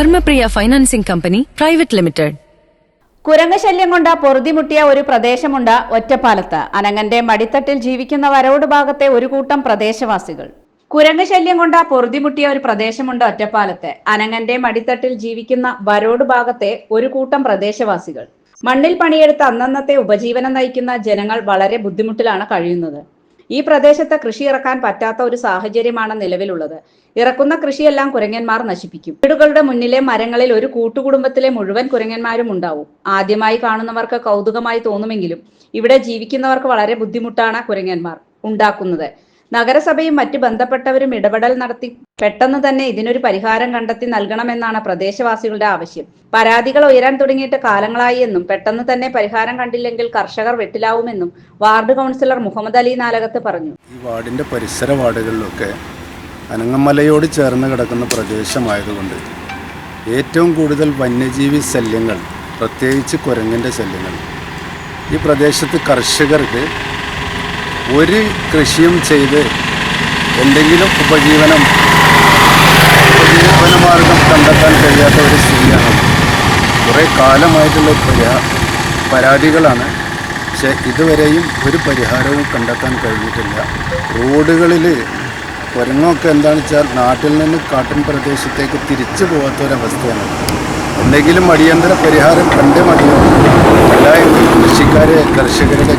Dharmapriya financing company private limited. കുരങ്ങ് ശല്യം കൊണ്ട് പൊറുതിമുട്ടിയ ഒരു പ്രദേശമുണ്ട് ഒറ്റപ്പാലത്ത്. അനങ്ങന്റെ മടിത്തട്ടിൽ ജീവിക്കുന്ന വരോട് ഭാഗത്തെ ഒരു കൂട്ടം പ്രദേശവാസികൾ. കുരങ്ങ് ശല്യം കൊണ്ട് പൊറുതിമുട്ടിയ ഒരു പ്രദേശമുണ്ട് ഒറ്റപ്പാലത്ത്. അനങ്ങന്റെ മടിത്തട്ടിൽ ജീവിക്കുന്ന വരോട് ഭാഗത്തെ ഒരു കൂട്ടം പ്രദേശവാസികൾ. മണ്ണിൽ പണിയെടുത്ത് അന്നന്നത്തെ ഉപജീവനം നയിക്കുന്ന ജനങ്ങൾ വളരെ ബുദ്ധിമുട്ടിലാണ് കഴിയുന്നത്. ഈ പ്രദേശത്ത് കൃഷി ഇറക്കാൻ പറ്റാത്ത ഒരു സാഹചര്യമാണ് നിലവിലുള്ളത്. ഇറക്കുന്ന കൃഷിയെല്ലാം കുരങ്ങന്മാർ നശിപ്പിക്കും. വീടുകളുടെ മുന്നിലെ മരങ്ങളിൽ ഒരു കൂട്ടുകുടുംബത്തിലെ മുഴുവൻ കുരങ്ങന്മാരും ഉണ്ടാവും. ആദ്യമായി കാണുന്നവർക്ക് കൗതുകമായി തോന്നുമെങ്കിലും ഇവിടെ ജീവിക്കുന്നവർക്ക് വളരെ ബുദ്ധിമുട്ടാണ് കുരങ്ങന്മാർ ഉണ്ടാക്കുന്നത്. നഗരസഭയും മറ്റ് ബന്ധപ്പെട്ടവരും ഇടപെടൽ നടത്തി പെട്ടെന്ന് തന്നെ ഇതിനൊരു പരിഹാരം കണ്ടെത്തി നൽകണമെന്നാണ് പ്രദേശവാസികളുടെ ആവശ്യം. പരാതികൾ ഉയരാൻ തുടങ്ങിയിട്ട് കാലങ്ങളായി എന്നും പെട്ടെന്ന് തന്നെ പരിഹാരം കണ്ടില്ലെങ്കിൽ കർഷകർ വെട്ടിലാവുമെന്നും വാർഡ് കൗൺസിലർ മുഹമ്മദ് അലി നാലകത്ത് പറഞ്ഞു. ഈ വാർഡിൻ്റെ പരിസര വാർഡുകളിലൊക്കെ അനങ്ങമലയോട് ചേർന്ന് കിടക്കുന്ന പ്രദേശമായതുകൊണ്ട് ഏറ്റവും കൂടുതൽ വന്യജീവി ശല്യങ്ങൾ, പ്രത്യേകിച്ച് കുരങ്ങിൻ്റെ ശല്യങ്ങൾ ഈ പ്രദേശത്ത് കർഷകർക്ക് ഒരു കൃഷിയും ചെയ്ത് എന്തെങ്കിലും ഉപജീവനമാർഗം കണ്ടെത്താൻ കഴിയാത്ത ഒരു സ്ഥിതിയാണ്. കുറേ കാലമായിട്ടുള്ള പരാതികളാണ്. പക്ഷേ ഇതുവരെയും ഒരു പരിഹാരവും കണ്ടെത്താൻ കഴിഞ്ഞിട്ടില്ല. റോഡുകളിൽ കുരങ്ങൊക്കെ എന്താണെന്ന് വെച്ചാൽ നാട്ടിൽ നിന്ന് കാട്ടിൻ പ്രദേശത്തേക്ക് തിരിച്ചു പോകാത്തൊരവസ്ഥയാണ്. എന്തെങ്കിലും അടിയന്തര പരിഹാരം കണ്ടേ മതിയോ. എല്ലാ കർഷകരുടെ